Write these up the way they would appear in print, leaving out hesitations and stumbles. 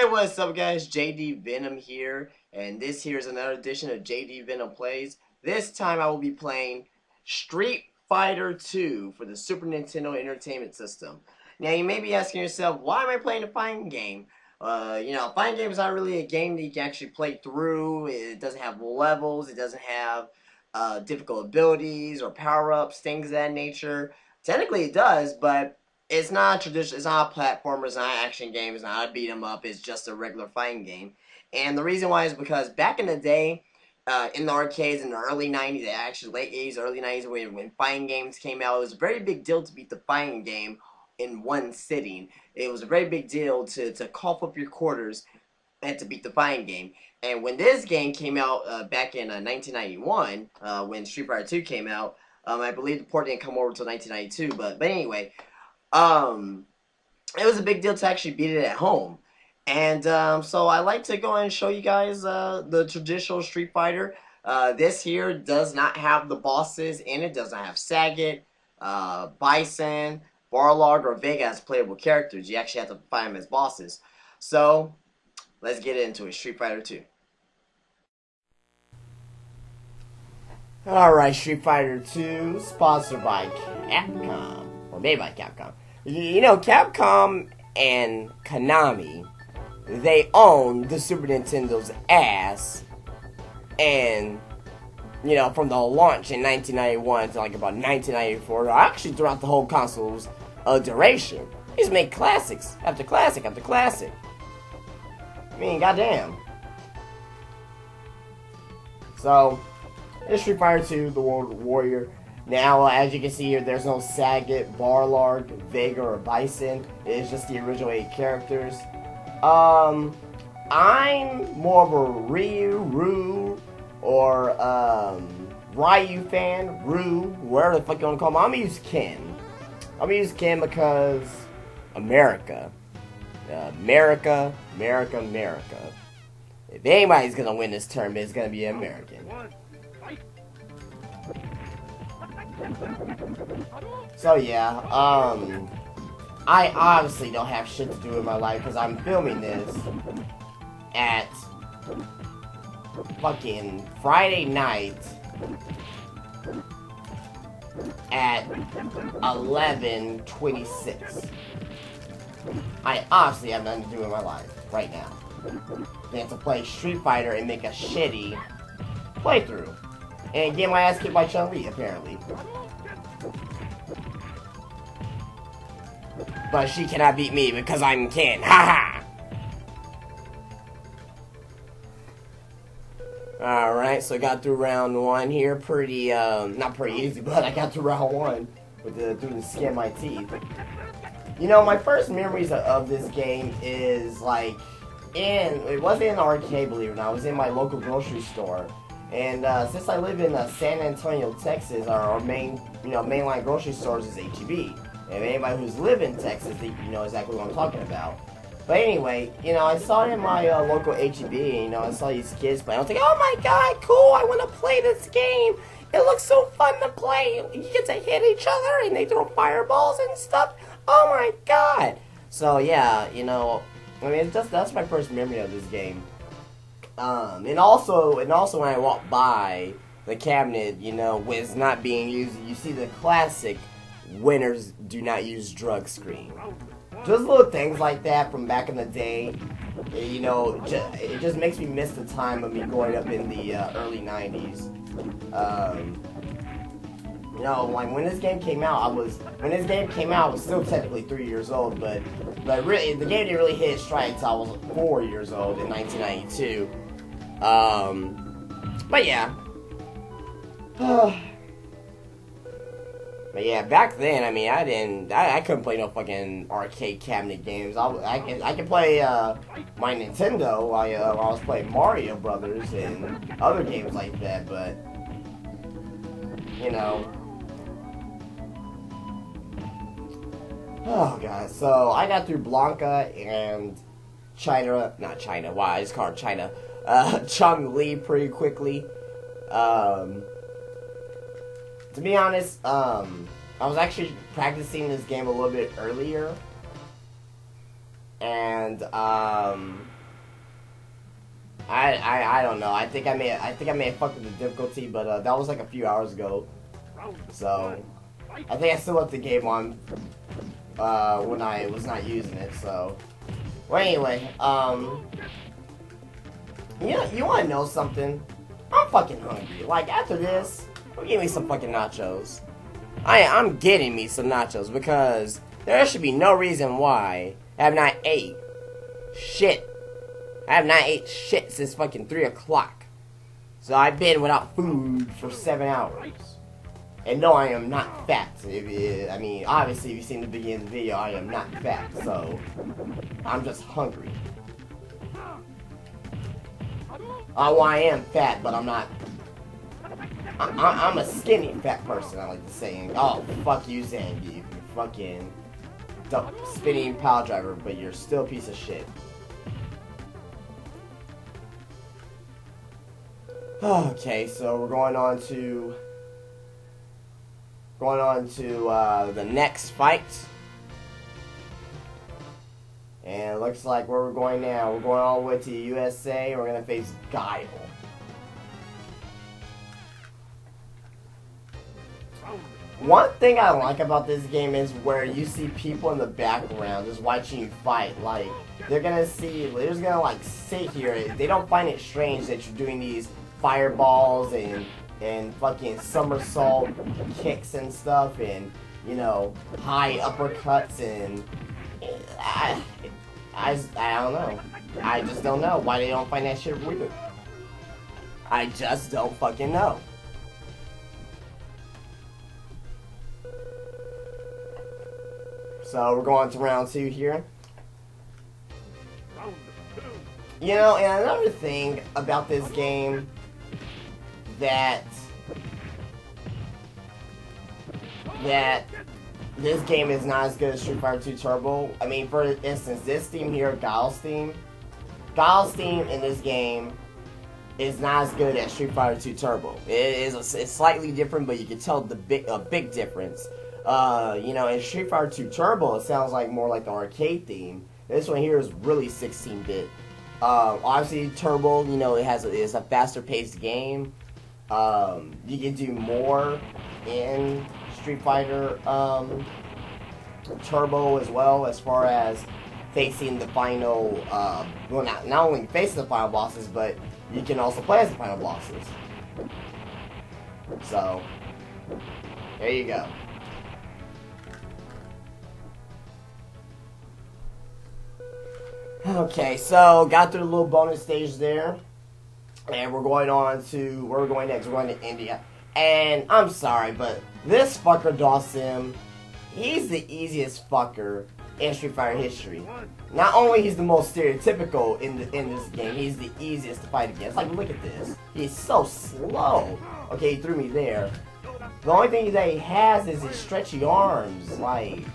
What's up guys, JD Venom here, and this here is another edition of JD Venom Plays. This time I will be playing Street Fighter 2 for the Super Nintendo Entertainment System. Now you may be asking yourself, why am I playing a fighting game? A fighting game is not really a game that you can actually play through. It doesn't have levels, it doesn't have difficult abilities or power-ups, things of that nature. Technically it does, but it's not traditional. It's not a platformer. It's not an action game. It's not a beat 'em up. It's just a regular fighting game. And the reason why is because back in the day, in the arcades in the early '90s, actually late '80s, early '90s, when fighting games came out, it was a very big deal to beat the fighting game in one sitting. It was a very big deal to cough up your quarters and to beat the fighting game. And when this game came out back in 1991, when Street Fighter 2 came out, I believe the port didn't come over until 1992. But anyway. It was a big deal to actually beat it at home. And so I like to go and show you guys the traditional Street Fighter. This here does not have the bosses in it. Does not have Sagat, Bison, Barlog, or Vega as playable characters. You actually have to fight them as bosses. So let's get into it. Street Fighter 2. Alright, Street Fighter 2, sponsored by Capcom. Or made by Capcom. You know, Capcom and Konami, they own the Super Nintendo's ass. And, you know, from the launch in 1991 to like about 1994, actually throughout the whole console's duration, they just make classics after classic after classic. I mean, goddamn. So, it's Street Fighter 2, The World Warrior. Now, as you can see here, there's no Sagat, Barlarg, Vega, or Bison. It's just the original 8 characters. I'm more of a Ryu, or Ryu fan, Ryu, whatever the fuck you want to call him. I'm gonna use Ken. I'm gonna use Ken because America. America. If anybody's gonna win this tournament, it's gonna be an American. So yeah, I obviously don't have shit to do with my life because I'm filming this at fucking Friday night at 11:26. I obviously have nothing to do with my life right now. They have to play Street Fighter and make a shitty playthrough. And get my ass kicked by Chun-Li, apparently. But she cannot beat me because I'm Ken. Haha! Alright, so I got through round 1 here. Pretty, not pretty easy, but I got through round 1 with doing the skin my teeth. You know, my first memories of this game is like it wasn't in an arcade, believe it or not. It was in my local grocery store. And since I live in San Antonio, Texas, our main, mainline grocery stores is H-E-B. And anybody who's lived in Texas, you know exactly what I'm talking about. But anyway, I saw it in my local H-E-B, and, I saw these kids play. I was like, oh my god, cool, I want to play this game. It looks so fun to play. You get to hit each other, and they throw fireballs and stuff. Oh my god. So yeah, I mean, that's my first memory of this game. And also when I walk by the cabinet, when it's not being used, you see the classic "winners do not use drugs" screen. Just little things like that from back in the day, it just makes me miss the time of me growing up in the early '90s. Like when this game came out, I was still technically 3 years old, but really the game didn't really hit its stride until I was 4 years old in 1992. But yeah. But yeah, back then, I mean, I couldn't play no fucking arcade cabinet games. I can play, my Nintendo while I was playing Mario Brothers and other games like that, but, oh god, so I got through Blanca and Chun-Li pretty quickly. To be honest, I was actually practicing this game a little bit earlier, and I don't know. I think I may have fucked with the difficulty, but that was like a few hours ago. So I think I still left the game on when I was not using it. So well, anyway, you want to know something? I'm fucking hungry. Like after this, give me some fucking nachos. I'm getting me some nachos because there should be no reason why I have not ate shit. I have not ate shit since fucking 3 o'clock. So I've been without food for 7 hours. And no, I am not fat. I mean, obviously, if you've seen the beginning of the video, I am not fat. So I'm just hungry. Well, I am fat, but I'm not. I'm a skinny fat person, I like to say. Oh, fuck you, Zangief. You're fucking spinning pile driver, but you're still a piece of shit. Okay, so we're going on to the next fight. And it looks like where we're going now. We're going all the way to the USA, and we're going to face Guile. One thing I like about this game is where you see people in the background just watching you fight. Like, they're just gonna like sit here. They don't find it strange that you're doing these fireballs and fucking somersault kicks and stuff, and you know, high uppercuts, and I don't know. I just don't know why they don't find that shit weird. I just don't fucking know. So we're going to round 2 here. You know, and another thing about this game that this game is not as good as Street Fighter 2 Turbo. I mean, for instance, this theme here, Guile's theme in this game is not as good as Street Fighter 2 Turbo. It's slightly different, but you can tell a big difference. You know, in Street Fighter 2 Turbo, it sounds like more like the arcade theme. This one here is really 16-bit. Obviously, Turbo, you know, it's a faster-paced game. You can do more in Street Fighter Turbo as well, as far as facing the final, well, not only facing the final bosses, but you can also play as the final bosses. So, there you go. Okay, so got through the little bonus stage there, and we're going on to where we're going next. We're going to India, and I'm sorry, but this fucker Dawson, he's the easiest fucker in Street Fighter history. Not only he's the most stereotypical in this game, he's the easiest to fight against. Like, look at this, he's so slow. Okay, he threw me there. The only thing that he has is his stretchy arms. Like,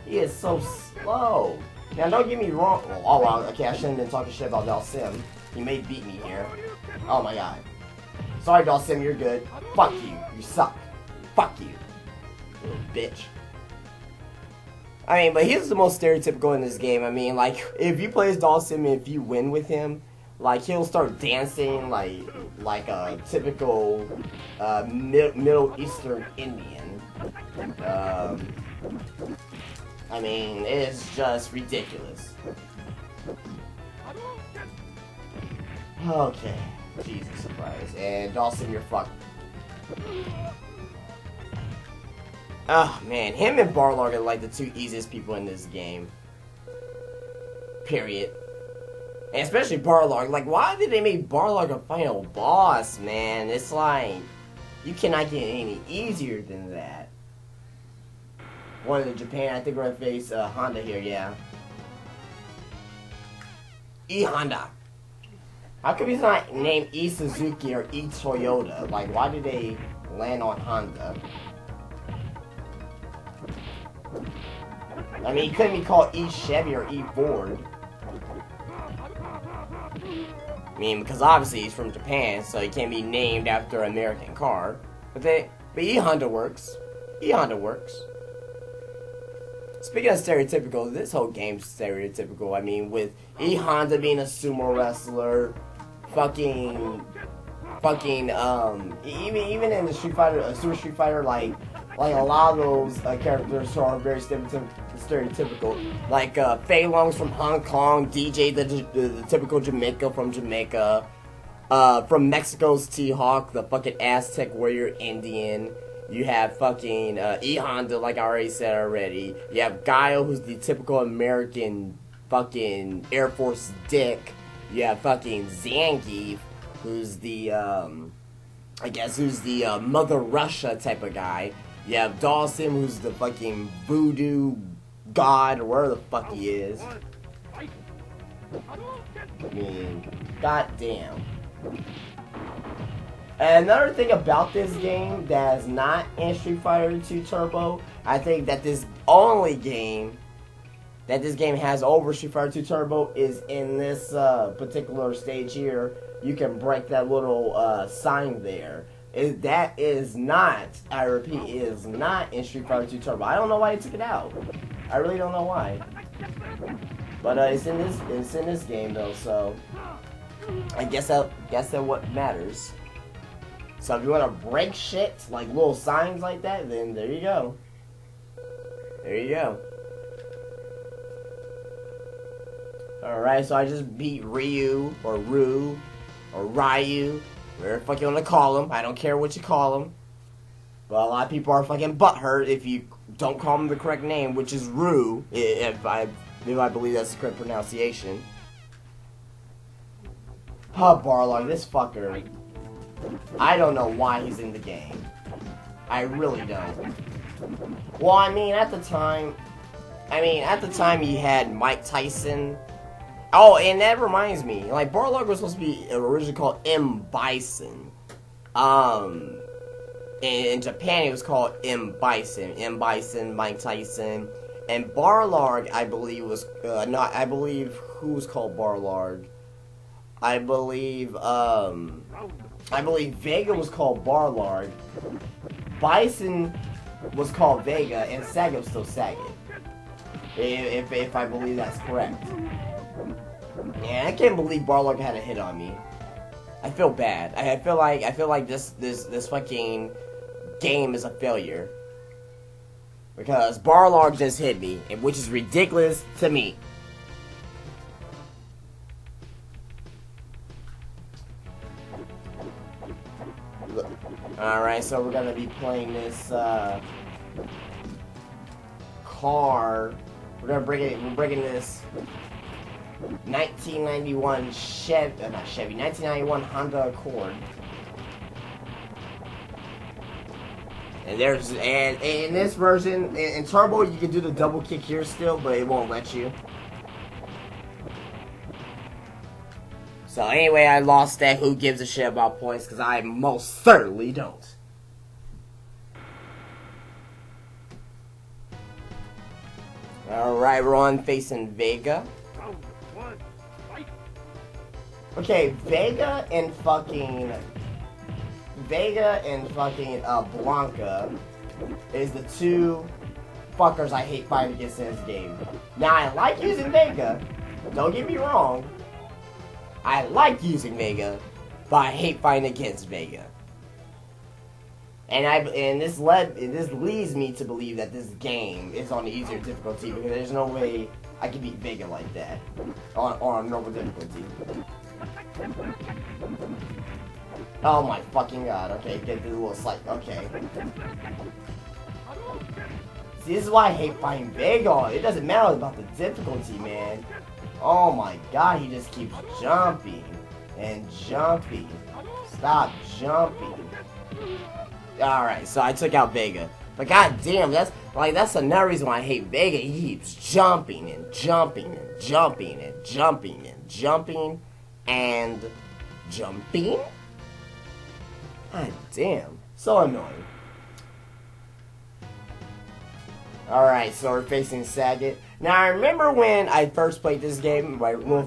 he is so slow. Now, don't get me wrong. Oh, wow. Okay, I shouldn't have been talking shit about Dalsim. He may beat me here. Oh, my God. Sorry, Dalsim, you're good. Fuck you. You suck. Fuck you. Little bitch. I mean, but he's the most stereotypical in this game. I mean, like, if you play as Dalsim and if you win with him, like, he'll start dancing like a typical Middle Eastern Indian. I mean, it's just ridiculous. Okay. Jesus Christ. And Dawson, you're fucked. Oh, man. Him and Barlog are like the two easiest people in this game. Period. And especially Barlog. Like, why did they make Barlog a final boss, man? It's like, you cannot get any easier than that. One in Japan, I think we're gonna face Honda here, yeah. E-Honda. How come he's not named E-Suzuki or E-Toyota? Like, why did they land on Honda? I mean, he couldn't be called E-Chevy or E-Ford. I mean, because obviously he's from Japan, so he can't be named after an American car. But E-Honda works. E-Honda works. Speaking of stereotypical, this whole game's stereotypical. I mean, with E-Honda being a sumo wrestler, even in the Street Fighter, Super Street Fighter, like a lot of those characters are very stereotypical. Like Fei Long's from Hong Kong, DJ the typical Jamaica from Jamaica, from Mexico's T-Hawk, the fucking Aztec warrior Indian. You have fucking E Honda, like I already said already. You have Guile, who's the typical American fucking Air Force dick. You have fucking Zangief, who's the Mother Russia type of guy. You have Dawson, who's the fucking voodoo god, or whatever the fuck he is. I mean, goddamn. And another thing about this game that is not in Street Fighter 2 Turbo, I think that this only game that this game has over Street Fighter 2 Turbo is in this particular stage here. You can break that little sign there. That is not, I repeat, is not in Street Fighter 2 Turbo. I don't know why they took it out. I really don't know why. But it's in this game though, so I guess that's what matters. So if you want to break shit, like little signs like that, then there you go. There you go. Alright, so I just beat Ryu, or Ryu, or Ryu, whatever the fuck you want to call him. I don't care what you call him. But a lot of people are fucking butthurt if you don't call him the correct name, which is Ryu, if I believe that's the correct pronunciation. Oh, Barlog, this fucker. I don't know why he's in the game. I really don't. Well, I mean, at the time you had Mike Tyson. Oh, and that reminds me, like, Barlog was supposed to be originally called M. Bison. In Japan it was called M. Bison. M. Bison, Mike Tyson. And Barlog, I believe, was, I believe, who was called Barlog? I believe Vega was called Barlog, Bison was called Vega, and Saga was still Saga. If I believe that's correct. Yeah, I can't believe Barlog had a hit on me. I feel bad. I feel like this fucking game is a failure. Because Barlog just hit me, which is ridiculous to me. Alright, so we're gonna be playing this car. We're breaking this 1991 1991 Honda Accord. And in this version, in Turbo, you can do the double kick here still, but it won't let you. So anyway, I lost that. Who gives a shit about points? Because I most certainly don't. Alright, we're on facing Vega. Okay, Vega and fucking Blanca is the two fuckers I hate fighting against in this game. Now, I like using Vega. Don't get me wrong. I like using Vega, but I hate fighting against Vega. And this leads me to believe that this game is on the easier difficulty, because there's no way I can beat Vega like that on normal difficulty. Oh my fucking god! Okay, get this little slight. Okay. See, this is why I hate fighting Vega. It doesn't matter about the difficulty, man. Oh my god, he just keeps jumping and jumping. Stop jumping. Alright, so I took out Vega. But god damn, that's another reason why I hate Vega. He keeps jumping and jumping and jumping and jumping and jumping and jumping. God damn. So annoying. Alright, so we're facing Sagat. Now, I remember when I first played this game, when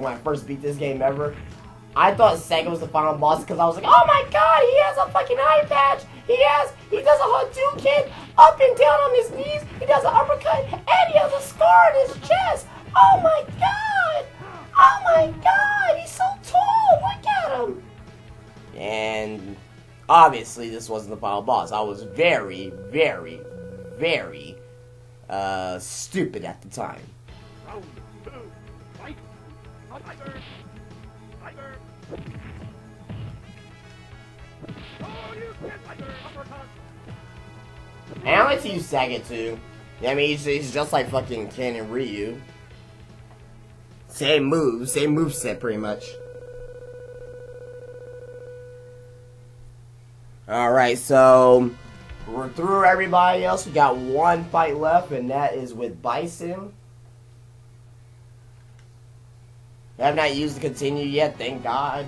I first beat this game ever, I thought Sega was the final boss because I was like, oh my god, he has a fucking eye patch, he does a Hadouken up and down on his knees, he does an uppercut, and he has a scar on his chest. Oh my god, he's so tall, And obviously, this wasn't the final boss. I was very, very, very stupid at the time. Round 2, fight! Tiger! Tiger! Oh, you can't, Tiger! Uppercut! And I like to use Sega too. I mean, he's just like fucking Ken and Ryu. Same moves, same moveset pretty much. Alright, so we're through everybody else. We got one fight left, and that is with Bison. I have not used the continue yet, thank God.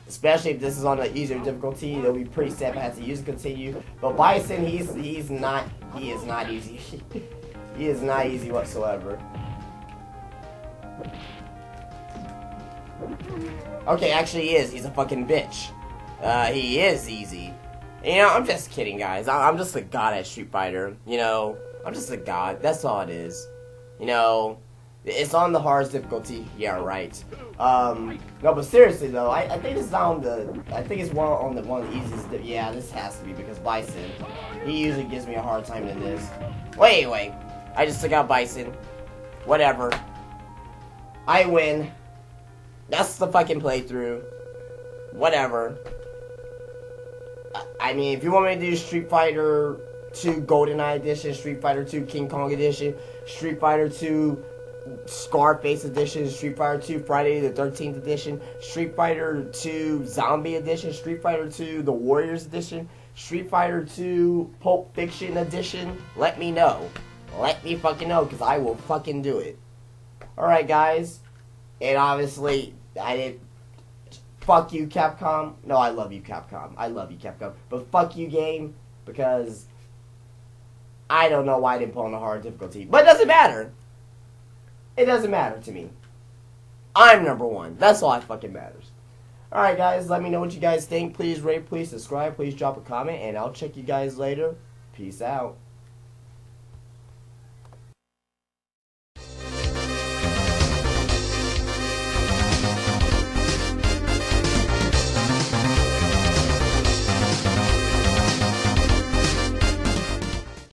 Especially if this is on the easier difficulty, it'll be pretty sad if I have to use the continue. But Bison, he is not easy. He is not easy whatsoever. Okay, actually he is. He's a fucking bitch. He is easy. You know, I'm just kidding, guys. I'm just a god at Street Fighter. You know, I'm just a god. That's all it is. You know, it's on the hardest difficulty. Yeah, right. No, but seriously though, I think it's on the. I think it's one of the easiest. Yeah, this has to be because Bison. He usually gives me a hard time than this. Wait. I just took out Bison. Whatever. I win. That's the fucking playthrough. Whatever. I mean, if you want me to do Street Fighter 2 GoldenEye Edition, Street Fighter 2 King Kong Edition, Street Fighter 2 Scarface Edition, Street Fighter 2 Friday the 13th Edition, Street Fighter 2 Zombie Edition, Street Fighter 2 The Warriors Edition, Street Fighter 2 Pulp Fiction Edition, let me know. Let me fucking know, because I will fucking do it. Alright, guys. And obviously, I didn't... Fuck you, Capcom. No, I love you, Capcom. I love you, Capcom. But fuck you, game, because I don't know why I didn't put on the hard difficulty. But it doesn't matter. It doesn't matter to me. I'm number one. That's all that fucking matters. Alright, guys. Let me know what you guys think. Please rate, please subscribe, please drop a comment, and I'll check you guys later. Peace out.